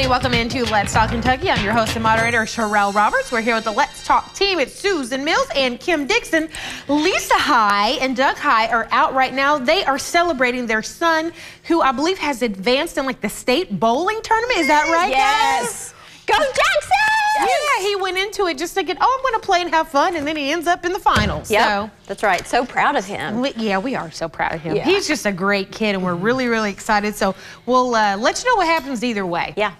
everybody. Welcome into Let's Talk Kentucky. I'm your host and moderator, Sherelle Roberts. We're here with the Let's Talk team. It's Susan Mills and Kim Dixon. Lisa High and Doug High are out right now. They are celebrating their son, who I believe has advanced in like the state bowling tournament. Is that right, Yes. guys? Go Jackson! Yeah, he went into it just thinking, oh, I'm going to play and have fun, and then he ends up in the finals. Yep, So, that's right. So proud of him. we are so proud of him. Yeah. He's just a great kid, and we're really, really excited. So we'll let you know what happens either way. Yeah,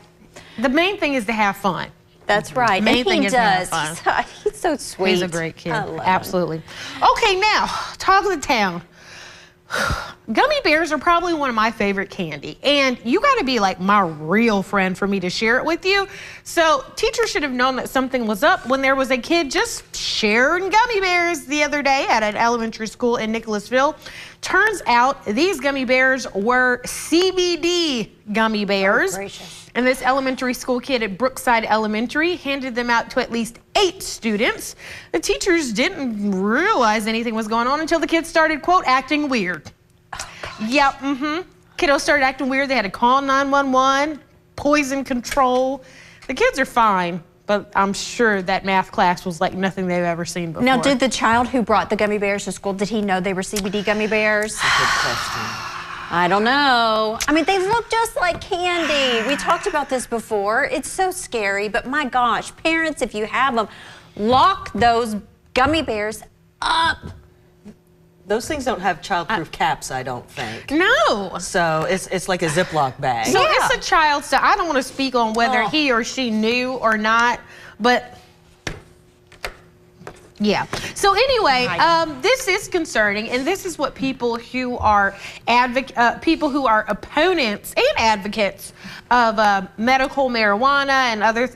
The main thing is to have fun. that's right. Main And thing he is to have does. fun. He's so sweet. He's a great kid. I love him. Absolutely. Okay, now, talk of the town. Gummy bears are probably one of my favorite candy, and you got to be like my real friend for me to share it with you. So teachers should have known that something was up when there was a kid just sharing gummy bears the other day at an elementary school in Nicholasville. Turns out these gummy bears were CBD gummy bears. Oh, gracious. And this elementary school kid at Brookside Elementary handed them out to at least 8 students. The teachers didn't realize anything was going on until the kids started, quote, acting weird. Yep, Kiddos started acting weird. They had to call 911, poison control. The kids are fine, but I'm sure that math class was like nothing they've ever seen before. Now, did the child who brought the gummy bears to school, did he know they were CBD gummy bears? Good question. I don't know. I mean, they look just like candy. We talked about this before. It's so scary, but my gosh, parents, if you have them, lock those gummy bears up. Those things don't have childproof caps, I don't think. No. So it's like a Ziploc bag. So it's a child, so I don't want to speak on whether he or she knew or not, but yeah. So anyway, this is concerning, and this is what people who are people who are opponents and advocates of medical marijuana and other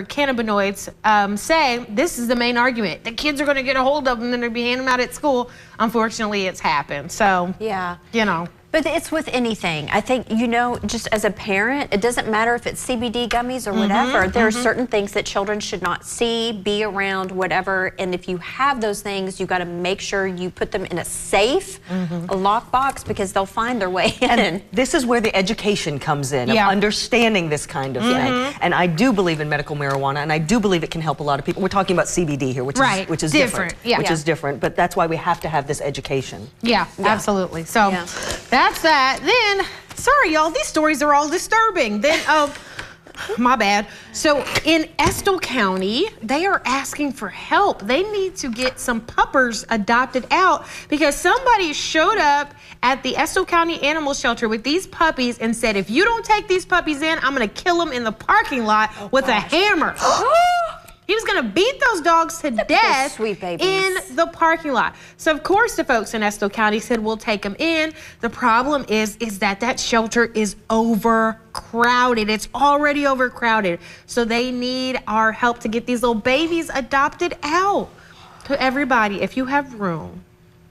cannabinoids say. This is the main argument. The kids are going to get a hold of them, and then they'll be handing them out at school. Unfortunately, it's happened. So Yeah. you know. But it's with anything. I think, you know, just as a parent, it doesn't matter if it's CBD gummies or whatever. There are certain things that children should not see, be around, whatever. And if you have those things, you got to make sure you put them in a safe, a lockbox, because they'll find their way in. And this is where the education comes in, of understanding this kind of thing. And I do believe in medical marijuana, and I do believe it can help a lot of people. We're talking about CBD here, which is different. Yeah. Which is different, but that's why we have to have this education. Yeah, absolutely. So that's that. Then, sorry, y'all, these stories are all disturbing. Then, my bad. So in Estill County, they are asking for help. They need to get some puppers adopted out because somebody showed up at the Estill County Animal Shelter with these puppies and said, if you don't take these puppies in, I'm going to kill them in the parking lot with a hammer. He was going to beat those dogs to death sweet babies. in the parking lot. So, of course, the folks in Estill County said, we'll take them in. The problem is that shelter is overcrowded. It's already overcrowded. So they need our help to get these little babies adopted out. To everybody, if you have room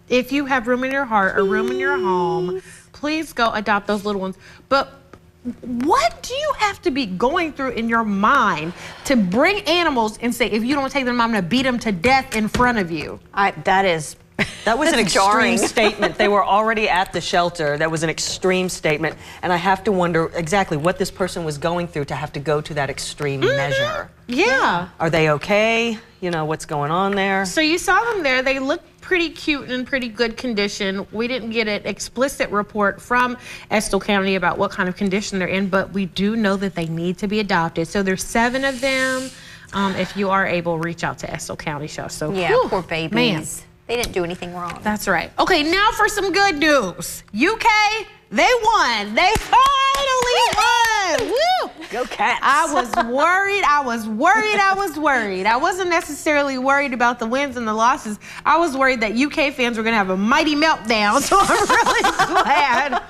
in your heart or room in your home, please go adopt those little ones. But what do you have to be going through in your mind to bring animals and say, if you don't take them, I'm going to beat them to death in front of you? That was an extreme jarring. statement. They were already at the shelter. That was an extreme statement. And I have to wonder exactly what this person was going through to have to go to that extreme measure. Yeah. Are they okay? You know, what's going on there? So you saw them there. They looked pretty cute and in pretty good condition. We didn't get an explicit report from Estill County about what kind of condition they're in, but we do know that they need to be adopted. So there's 7 of them. If you are able, reach out to Estill County Show. So Yeah, poor babies. Man. They didn't do anything wrong. That's right. Okay, now for some good news. UK, they won. They finally won. Woo! Go Cats. I was worried. I wasn't necessarily worried about the wins and the losses. I was worried that UK fans were going to have a mighty meltdown. So I'm really glad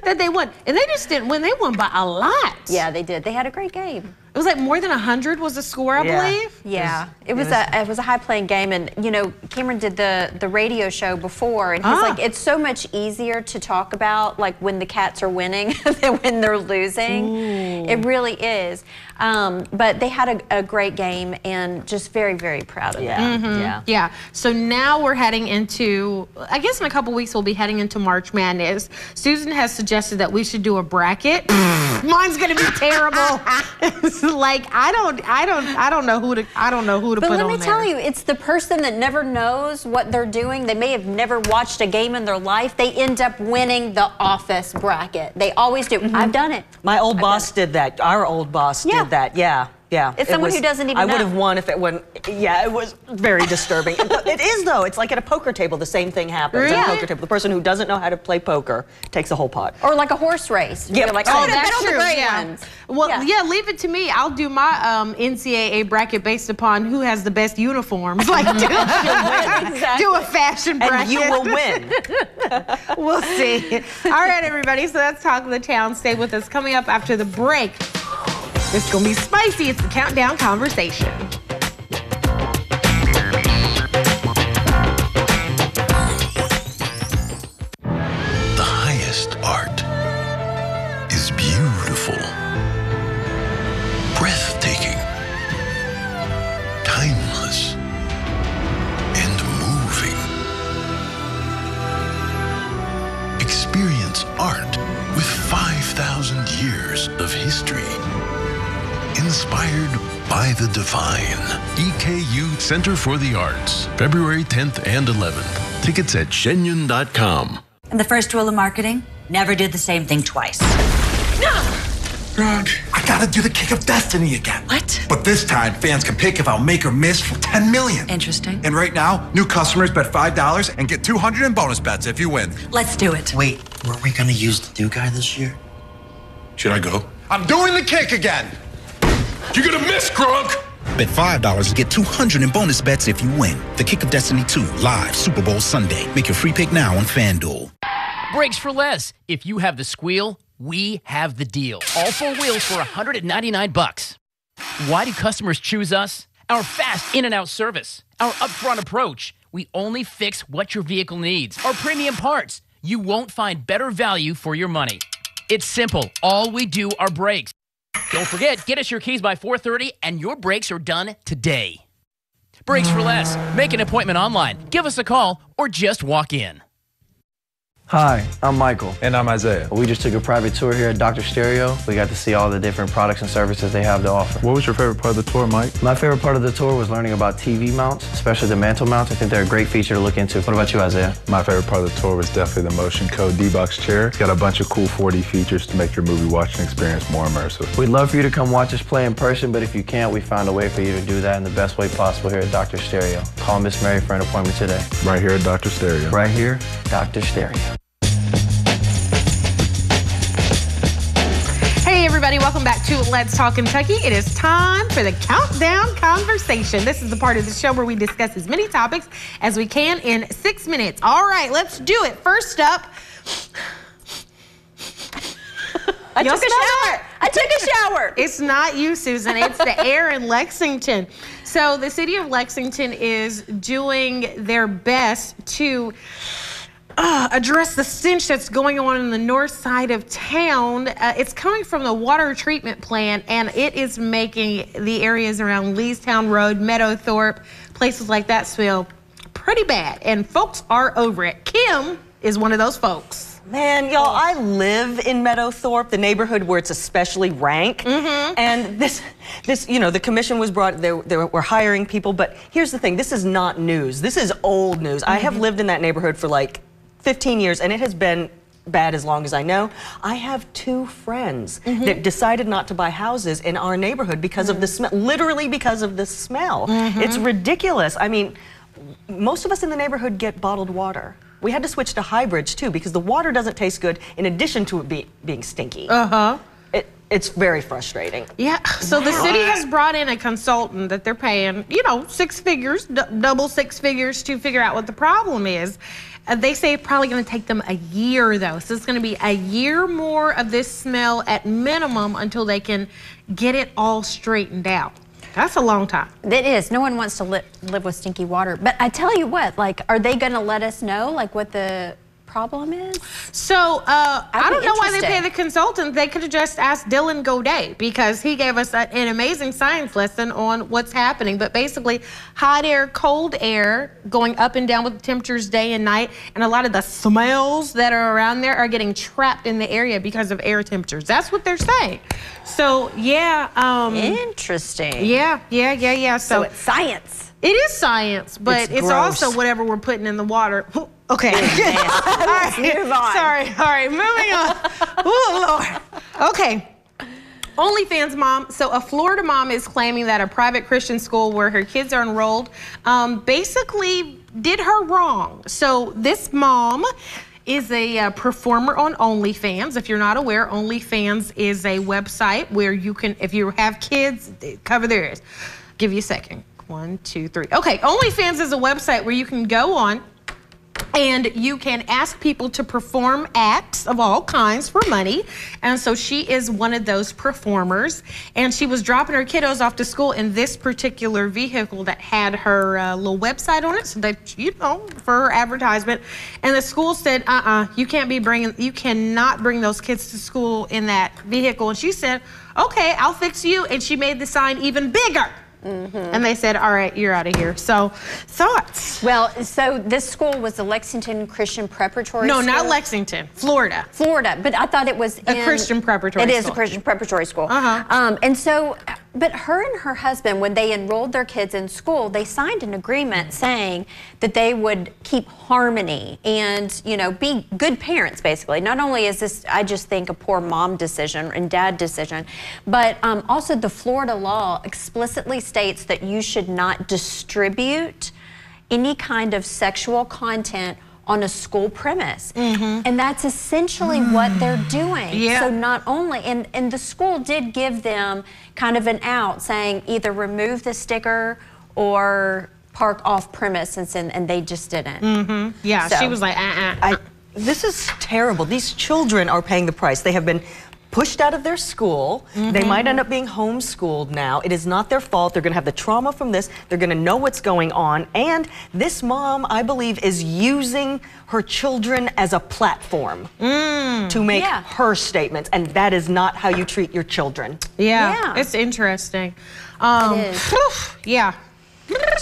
that they won. And they just didn't win. They won by a lot. Yeah, they did. They had a great game. It was like more than 100 was the score, I believe. Yeah, it was a high-playing game, and you know, Cameron did the radio show before, and he's like, it's so much easier to talk about like when the Cats are winning than when they're losing. Ooh. It really is. But they had a great game, and just very, very proud of them. Yeah. So now we're heading into, I guess in a couple weeks we'll be heading into March Madness. Susan has suggested that we should do a bracket. Mine's gonna be terrible. Like I don't know who to put on there. But let me tell you, it's the person that never knows what they're doing. They may have never watched a game in their life. They end up winning the office bracket. They always do. I've done it. My old boss did that. Our old boss did that. Yeah. It's someone who doesn't even know. I would have won if it wasn't. Yeah, it was very disturbing. It is, though. It's like at a poker table, the same thing happens. Really? At a poker table, the person who doesn't know how to play poker takes a whole pot. Or like a horse race. Yeah, you're like, that's true. Well, leave it to me. I'll do my NCAA bracket based upon who has the best uniforms. Like, do a fashion bracket. And you will win. We'll see. All right, everybody. So that's Talk of the Town. Stay with us. Coming up after the break. It's gonna be spicy. It's the Countdown Conversation. The highest art is beautiful, breathtaking, timeless, and moving. Experience art with 5,000 years of history. Inspired by the divine. EKU Center for the Arts, February 10th and 11th. Tickets at shenyun.com. And the first rule of marketing, never do the same thing twice. Grog, I gotta do the Kick of Destiny again. What? But this time, fans can pick if I'll make or miss for 10 million. Interesting. And right now, new customers bet $5 and get 200 in bonus bets if you win. Let's do it. Wait, were we gonna use the new guy this year? Should I go? I'm doing the kick again. You're gonna miss, Grog! Bet $5 and get 200 in bonus bets if you win. The Kick of Destiny 2, live Super Bowl Sunday. Make your free pick now on FanDuel. Brakes for less. If you have the squeal, we have the deal. All 4 wheels for $199. Why do customers choose us? Our fast in and out service. Our upfront approach. We only fix what your vehicle needs. Our premium parts. You won't find better value for your money. It's simple. All we do are brakes. Don't forget, get us your keys by 4:30 and your brakes are done today. Brakes for less. Make an appointment online. Give us a call or just walk in. Hi, I'm Michael. And I'm Isaiah. We just took a private tour here at Dr. Stereo. We got to see all the different products and services they have to offer. What was your favorite part of the tour, Mike? My favorite part of the tour was learning about TV mounts, especially the mantle mounts. I think they're a great feature to look into. What about you, Isaiah? My favorite part of the tour was definitely the Motion Code D-Box chair. It's got a bunch of cool 4D features to make your movie watching experience more immersive. We'd love for you to come watch us play in person, but if you can't, we found a way for you to do that in the best way possible here at Dr. Stereo. Call Miss Mary for an appointment today. Right here at Dr. Stereo. Right here, Dr. Stereo. Hey everybody, welcome back to Let's Talk Kentucky. It is time for the Countdown Conversation. This is the part of the show where we discuss as many topics as we can in 6 minutes. All right, let's do it. First up, I took a shower. It's not you, Susan. It's the air in Lexington. So the city of Lexington is doing their best to address the stench that's going on in the north side of town. It's coming from the water treatment plant, and it is making the areas around Leestown Road, Meadowthorpe, places like that smell pretty bad, and folks are over it. Kim is one of those folks. Man, y'all, I live in Meadowthorpe, the neighborhood where it's especially rank. And this, you know, the commission was brought, they were hiring people, but here's the thing, this is not news. This is old news. I have lived in that neighborhood for like 15 years, and it has been bad as long as I know. I have 2 friends that decided not to buy houses in our neighborhood because of the smell, literally because of the smell. It's ridiculous. I mean, most of us in the neighborhood get bottled water. We had to switch to Highbridge too because the water doesn't taste good in addition to it being stinky. It's very frustrating. Yeah, so the city has brought in a consultant that they're paying, you know, 6 figures, double 6 figures to figure out what the problem is. They say it's probably going to take them a year, though. So it's going to be a year more of this smell at minimum until they can get it all straightened out. That's a long time. It is. No one wants to live with stinky water. But I tell you what, like, are they going to let us know, like, what the problem is? So I don't know why they pay the consultant. They could have just asked Dylan Godet, because he gave us an amazing science lesson on what's happening. But basically, hot air, cold air, going up and down with the temperatures day and night, and a lot of the smells that are around there are getting trapped in the area because of air temperatures. That's what they're saying. So yeah. Interesting. Yeah. So it's science. It is science, but it's also whatever we're putting in the water. Okay. All right, move on. Sorry. All right, moving on. Oh, Lord. Okay. OnlyFans mom. So a Florida mom is claiming that a private Christian school where her kids are enrolled basically did her wrong. So this mom is a performer on OnlyFans. If you're not aware, OnlyFans is a website where you can, if you have kids, cover their ears. Give you a second. 1, 2, 3. Okay, OnlyFans is a website where you can go on and you can ask people to perform acts of all kinds for money. And so she is one of those performers. And she was dropping her kiddos off to school in this particular vehicle that had her little website on it, so that, you know, for her advertisement. And the school said, you cannot bring those kids to school in that vehicle. And she said, okay, I'll fix you. And she made the sign even bigger. And they said, all right, you're out of here. So, thoughts? Well, so this school was the Lexington Christian Preparatory School? No, not Lexington. Florida. Florida, but I thought it was a Christian preparatory school. It is a Christian preparatory school. And so, but her and her husband, when they enrolled their kids in school, they signed an agreement saying that they would keep harmony and, you know, be good parents, basically. Not only is this, I just think, a poor mom decision and dad decision, but also the Florida law explicitly states that you should not distribute any kind of sexual content on a school premise. And that's essentially what they're doing. So not only, and the school did give them kind of an out, saying either remove the sticker or park off premise, and they just didn't. Yeah, so she was like, This is terrible. These children are paying the price. They have been pushed out of their school. They might end up being homeschooled now. It is not their fault. They're going to have the trauma from this. They're going to know what's going on. And this mom, I believe, is using her children as a platform to make her statements. And that is not how you treat your children. It's interesting. It is. Yeah.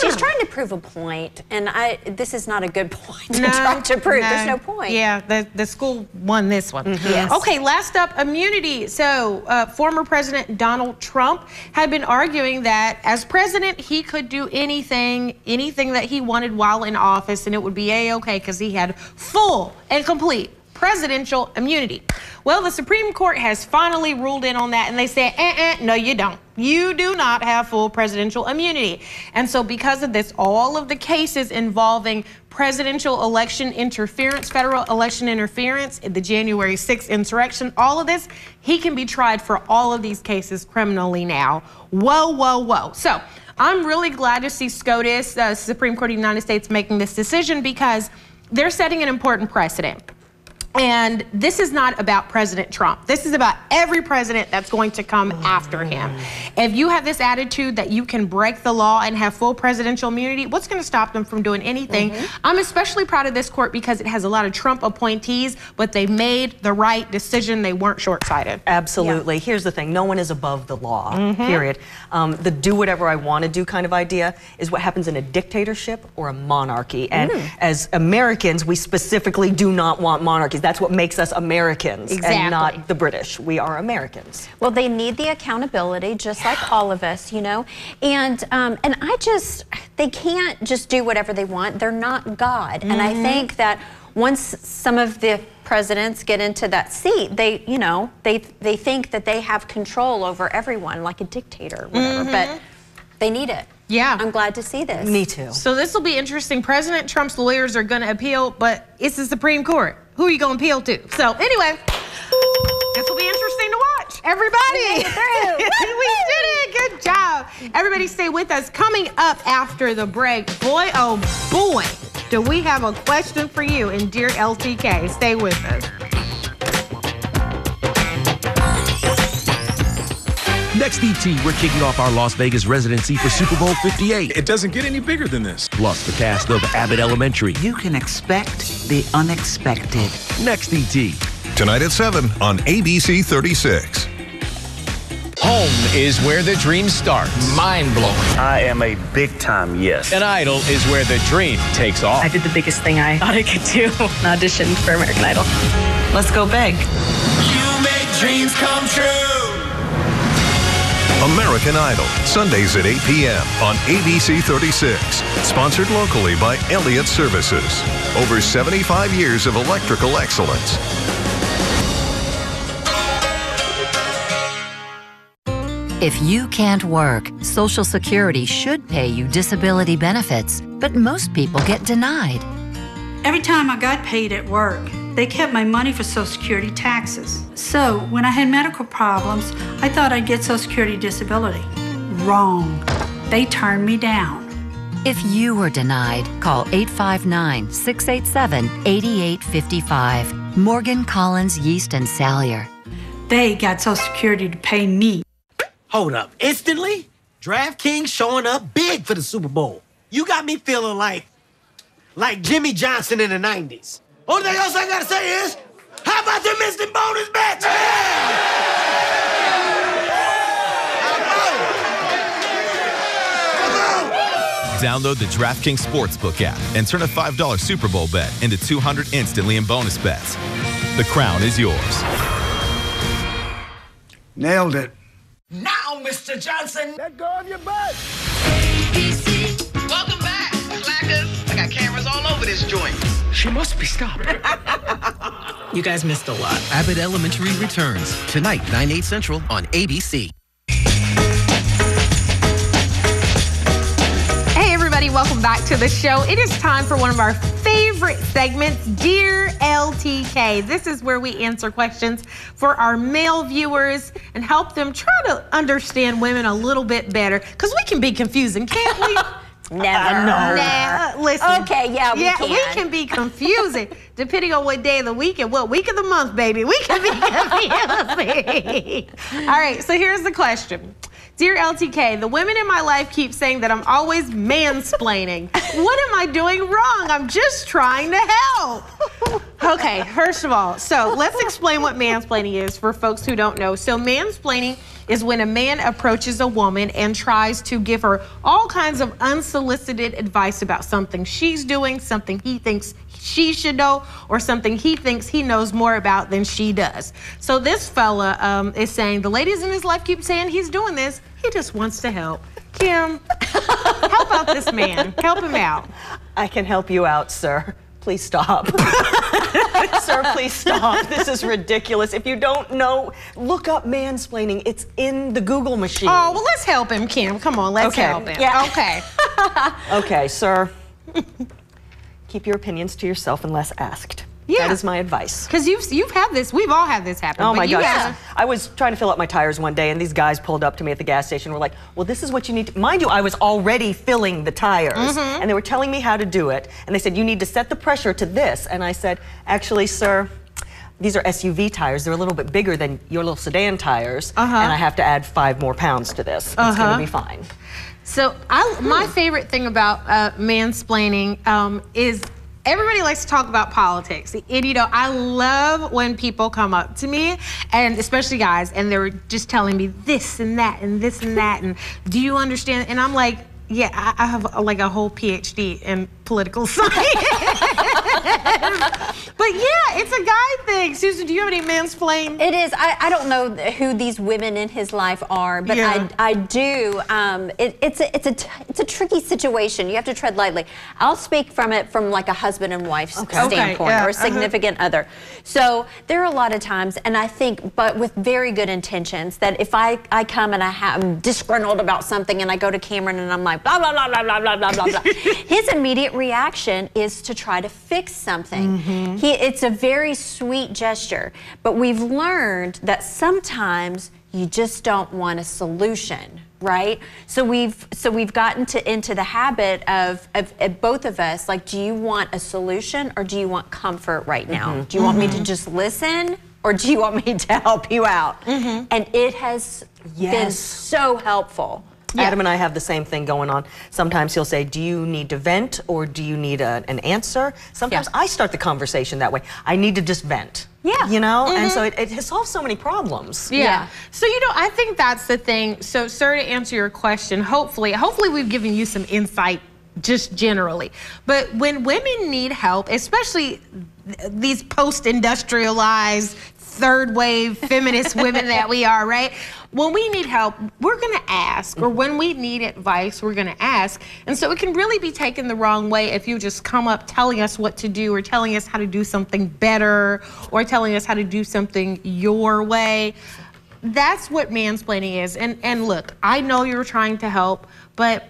She's trying to prove a point, and this is not a good point to try to prove. There's no point. Yeah, the school won this one. Okay, last up, immunity. So former President Donald Trump had been arguing that as president, he could do anything that he wanted while in office, and it would be A-okay because he had full and complete presidential immunity. Well, the Supreme Court has finally ruled in on that, and they say, no, you don't. You do not have full presidential immunity. And so because of this, all of the cases involving presidential election interference, federal election interference, the January 6th insurrection, all of this, he can be tried for all of these cases criminally now. Whoa, whoa, whoa. So I'm really glad to see SCOTUS, the Supreme Court of the United States, making this decision, because they're setting an important precedent. And this is not about President Trump. This is about every president that's going to come after him. If you have this attitude that you can break the law and have full presidential immunity, what's going to stop them from doing anything? I'm especially proud of this court because it has a lot of Trump appointees, but they made the right decision. They weren't short-sighted. Absolutely. Here's the thing. No one is above the law, period. The do whatever I want to do kind of idea is what happens in a dictatorship or a monarchy. And as Americans, we specifically do not want monarchies. That's what makes us Americans and not the British. We are Americans. Well, they need the accountability, just like all of us, you know. And they can't just do whatever they want. They're not God. And I think that once some of the presidents get into that seat, they think that they have control over everyone, like a dictator or whatever. But they need it. Yeah. I'm glad to see this. Me too. So this will be interesting. President Trump's lawyers are going to appeal, but it's the Supreme Court. Who are you going to appeal to? So anyway, this will be interesting to watch. Everybody! We did it! Good job. Everybody stay with us. Coming up after the break, boy, oh boy, do we have a question for you in Dear LTK. Stay with us. Next ET, we're kicking off our Las Vegas residency for Super Bowl 58. It doesn't get any bigger than this. Plus the cast of Abbott Elementary. You can expect the unexpected. Next ET. Tonight at 7 on ABC 36. Home is where the dream starts. Mind-blowing. I am a big-time yes. An Idol is where the dream takes off. I did the biggest thing I thought I could do. An audition for American Idol. Let's go big. You make dreams come true. American Idol, Sundays at 8 p.m. on ABC 36. Sponsored locally by Elliott Services. Over 75 years of electrical excellence. If you can't work, Social Security should pay you disability benefits, but most people get denied. Every time I got paid at work, they kept my money for Social Security taxes. So when I had medical problems, I thought I'd get Social Security disability. Wrong. They turned me down. If you were denied, call 859-687-8855. Morgan, Collins, Yeast, and Salyer. They got Social Security to pay me. Hold up. Instantly? DraftKings showing up big for the Super Bowl. You got me feeling like Jimmy Johnson in the 90s. Only thing else I gotta say is, how about them instant bonus bets? Download the DraftKings Sportsbook app and turn a $5 Super Bowl bet into $200 instantly in bonus bets. The crown is yours. Nailed it. Now, Mr. Johnson. Let go of your butt. Welcome back, slackers. I got cameras all over this joint. She must be stopped. You guys missed a lot. Abbott Elementary returns tonight, 9/8 Central on ABC. Hey everybody, welcome back to the show. It is time for one of our favorite segments, Dear LTK. This is where we answer questions for our male viewers and help them try to understand women a little bit better, because we can be confusing, can't we? Never. Nah, listen. Okay, yeah, we can. We can be confusing depending on what day of the week and what week of the month, baby. We can be confusing. All right, so here's the question. Dear LTK, the women in my life keep saying that I'm always mansplaining. What am I doing wrong? I'm just trying to help. Okay, first of all, so let's explain what mansplaining is for folks who don't know. So mansplaining is when a man approaches a woman and tries to give her all kinds of unsolicited advice about something she's doing, something he thinks she should know, or something he thinks he knows more about than she does. So this fella is saying the ladies in his life keep saying he's doing this. He just wants to help. Kim, help out this man. Help him out. I can help you out, sir. Please stop. Sir, please stop. This is ridiculous. If you don't know, look up mansplaining. It's in the Google machine. Oh, well, let's help him, Kim. Come on, let's help him. Yeah. Okay. Okay, sir. Keep your opinions to yourself unless asked. Yeah. That is my advice. Because you've had this. We've all had this happen. Oh my gosh. Yeah. I was trying to fill up my tires one day and these guys pulled up to me at the gas station and were like, well, this is what you need to... Mind you, I was already filling the tires and they were telling me how to do it. And they said, you need to set the pressure to this. And I said, actually, sir, these are SUV tires. They're a little bit bigger than your little sedan tires. And I have to add 5 more pounds to this. It's going to be fine. So my favorite thing about mansplaining is everybody likes to talk about politics. And, you know, I love when people come up to me, and especially guys, and they're just telling me this and that and this and that, and do you understand? And I'm like, yeah, I have like a whole PhD in political science. But yeah, it's a guy thing. Susan, do you have any mansplain? It is. I don't know who these women in his life are, but I do. It's a tricky situation. You have to tread lightly. I'll speak from like a husband and wife standpoint, or a significant other. So there are a lot of times, and I think, but with very good intentions, that if I come and I'm disgruntled about something and I go to Cameron and I'm like, blah, blah, blah, blah, blah, blah, blah, blah, blah. His immediate reaction is to try to fix something. It's a very sweet gesture, but we've learned that sometimes You just don't want a solution, right? So we've gotten into the habit of both of us, like, do you want a solution or do you want comfort right now? Do you want me to just listen or do you want me to help you out? And it has been so helpful. Adam and I have the same thing going on. Sometimes he'll say, do you need to vent or do you need an answer? Sometimes I start the conversation that way. I need to just vent. Yeah. You know? And so it solves so many problems. Yeah. So, you know, I think that's the thing. So, sir, to answer your question, hopefully we've given you some insight just generally. But when women need help, especially these post-industrialized, third-wave feminist women that we are, right? When we need help, we're going to ask, or when we need advice, we're going to ask. And so it can really be taken the wrong way if you just come up telling us what to do or telling us how to do something better or telling us how to do something your way. That's what mansplaining is. And look, I know you're trying to help, but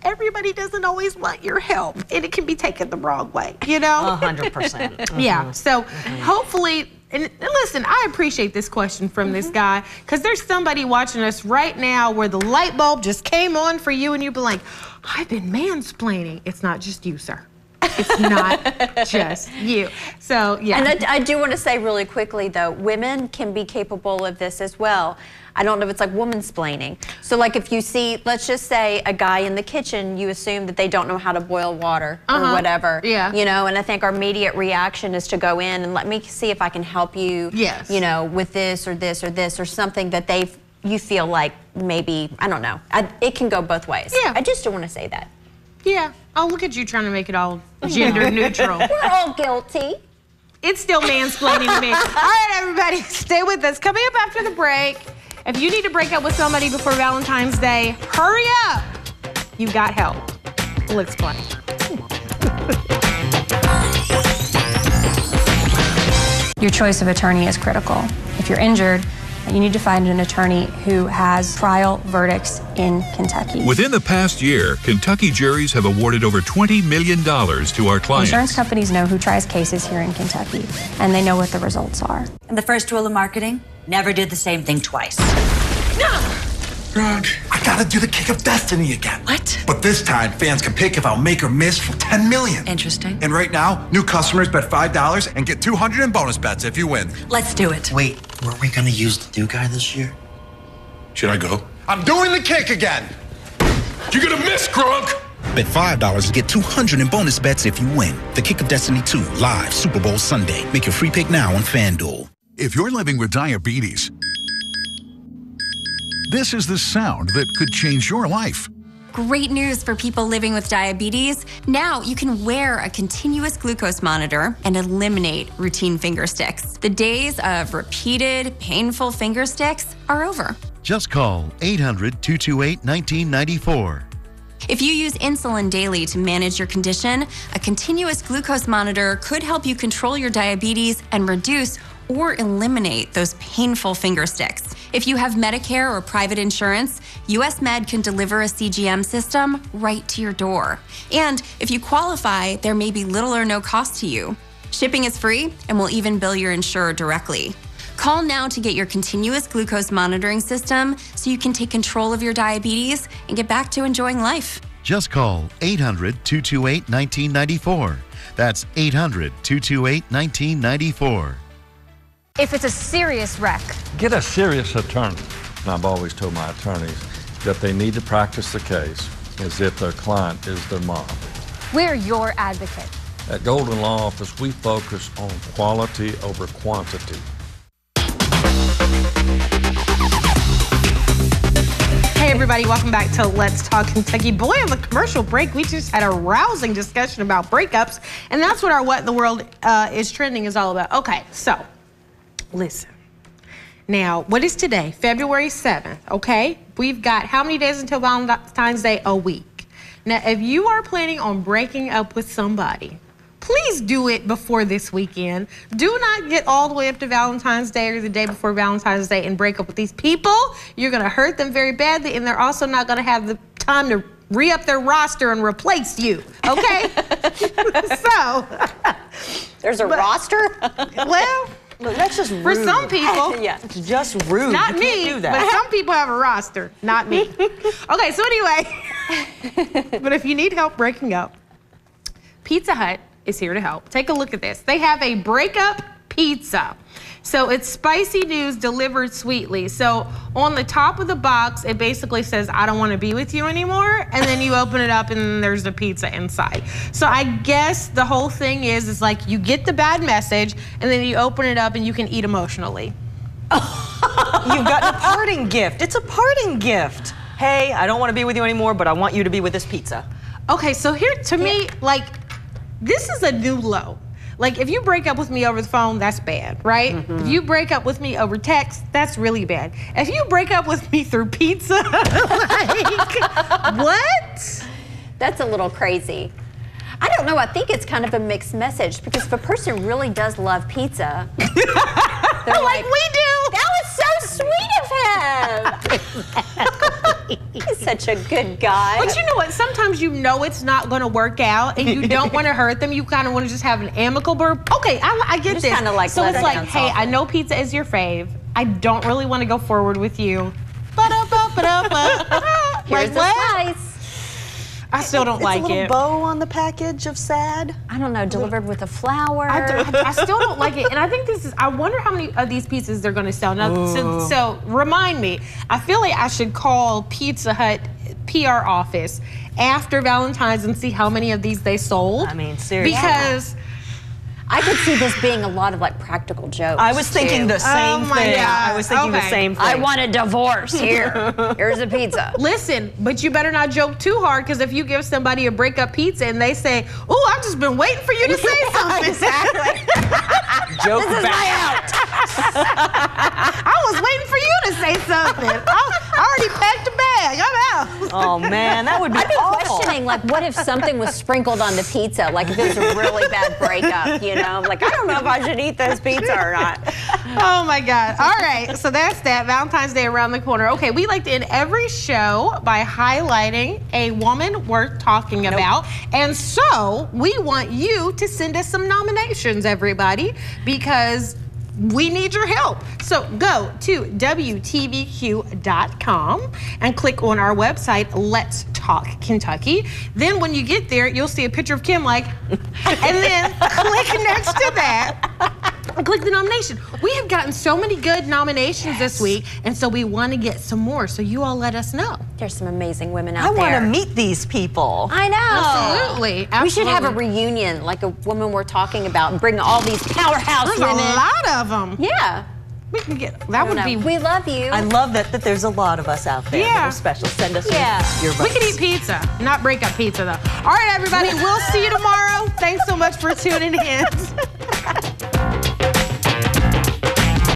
everybody doesn't always want your help, and it can be taken the wrong way, you know? 100%. Yeah, so hopefully, and listen, I appreciate this question from this guy, because there's somebody watching us right now where the light bulb just came on for you, and you've been like, I've been mansplaining. It's not just you, sir. It's not just you. So, yeah. And I do want to say really quickly, though, women can be capable of this as well. I don't know if it's like woman-splaining. So, like, if you see, let's just say a guy in the kitchen, you assume that they don't know how to boil water or whatever. Yeah. You know, and I think our immediate reaction is to go in and let me see if I can help you, you know, with this or this or this or something that you feel like maybe, I don't know. It can go both ways. Yeah. I just don't want to say that. Yeah. Oh, look at you trying to make it all gender neutral. We're all guilty. It's still mansplaining to me. All right, everybody, stay with us. Coming up after the break, if you need to break up with somebody before Valentine's Day, hurry up. You've got help. We'll explain. Your choice of attorney is critical. If you're injured, you need to find an attorney who has trial verdicts in Kentucky. Within the past year, Kentucky juries have awarded over $20 million to our clients. Insurance companies know who tries cases here in Kentucky, and they know what the results are. And the first rule of marketing, never do the same thing twice. Brooke, I gotta do the Kick of Destiny again. What? But this time, fans can pick if I'll make or miss for $10 million. Interesting. And right now, new customers bet $5 and get $200 in bonus bets if you win. Let's do it. Wait, weren't we gonna use the new guy this year? Should I go? I'm doing the kick again. You're gonna miss, Gronk. Bet $5 and get $200 in bonus bets if you win. The Kick of Destiny 2, live Super Bowl Sunday. Make your free pick now on FanDuel. If you're living with diabetes, this is the sound that could change your life. Great news for people living with diabetes. Now you can wear a continuous glucose monitor and eliminate routine finger sticks. The days of repeated, painful finger sticks are over. Just call 800-228-1994. If you use insulin daily to manage your condition, a continuous glucose monitor could help you control your diabetes and reduce or eliminate those painful finger sticks. If you have Medicare or private insurance, US Med can deliver a CGM system right to your door. And if you qualify, there may be little or no cost to you. Shipping is free, and we'll even bill your insurer directly. Call now to get your continuous glucose monitoring system so you can take control of your diabetes and get back to enjoying life. Just call 800-228-1994. That's 800-228-1994. If it's a serious wreck, get a serious attorney. And I've always told my attorneys that they need to practice the case as if their client is their mom. we're your advocate. At Golden Law Office, we focus on quality over quantity. Hey everybody, welcome back to Let's Talk Kentucky. Boy, on the commercial break, we just had a rousing discussion about breakups, and that's what our What in the World is Trending is all about. Okay, so listen. Now, what is today? February 7th, okay? We've got how many days until Valentine's Day? A week. Now, if you are planning on breaking up with somebody, please do it before this weekend. Do not get all the way up to Valentine's Day or the day before Valentine's Day and break up with these people. You're gonna hurt them very badly, and they're also not gonna have the time to re-up their roster and replace you, okay? So. There's a roster? Well, Look, that's just rude. For some people. Yeah. It's just rude. Not You me, can't do that. but some people have a roster. Not me. Okay, so anyway, but if you need help breaking up, Pizza Hut is here to help. Take a look at this. They have a breakup pizza. So it's spicy news delivered sweetly. So on the top of the box, it basically says, I don't want to be with you anymore. And then you open it up and there's the pizza inside. So I guess the whole thing is like you get the bad message and then you open it up and you can eat emotionally. You've gotten a parting gift. It's a parting gift. Hey, I don't want to be with you anymore, but I want you to be with this pizza. Okay, so here, to me, like, this is a new low. Like, if you break up with me over the phone, that's bad, right? If you break up with me over text, that's really bad. If you break up with me through pizza, like, what? That's a little crazy. I don't know, I think it's kind of a mixed message because if a person really does love pizza, they're like, we do. That was so sweet of him. He's such a good guy. But you know what? Sometimes you know it's not going to work out and you don't want to hurt them. You kind of want to just have an amicable. Okay, I get Just this. kinda like so let it's it like, down hey, I know pizza is your fave. I don't really want to go forward with you. Ba-da-ba-ba-da-ba. Here's Like, what? a slice. I still don't like It's a little it. bow on the package of sad. I don't know, delivered with a flower. I still don't like it. And I think this is, I wonder how many of these pizzas they're going to sell. Now, so remind me, I feel like I should call Pizza Hut PR office after Valentine's and see how many of these they sold. I mean, seriously. Because I could see this being a lot of like practical jokes. I was thinking the same my thing. God. I was thinking the Okay. same thing. I want a divorce. Here's a pizza. listen, but you better not joke too hard because if you give somebody a breakup pizza and they say, "Oh, I've just been waiting for you to say something." Exactly. Joke This is back. my out. I was waiting for you to say something. I already packed a bag. I'm out. Oh man, that would be I'd be awful. questioning, like, what if something was sprinkled on the pizza? Like, if it was a really bad breakup, you know? Like, I don't know if I should eat this pizza or not. Oh my God. All right, so that's that. Valentine's Day around the corner. Okay, we like to end every show by highlighting a woman worth talking about. And so we want you to send us some nominations, everybody, because we need your help. So go to WTVQ.com and click on our website, Let's Talk Kentucky. Then when you get there, you'll see a picture of Kim like, and then click next to that and click the nomination. We have gotten so many good nominations this week, and so we want to get some more. So you all let us know. There's some amazing women out I there. want to meet these people. I know. Absolutely. We should have a Absolutely. reunion, like a woman we're talking about, and bring all these powerhouse There's women. a lot of them. Yeah. We can get, that would be. We love you. I love that there's a lot of us out there that Yeah. are special. Send us your We votes. can eat pizza, not break up pizza though. All right, everybody, we'll see you tomorrow. Thanks so much for tuning in.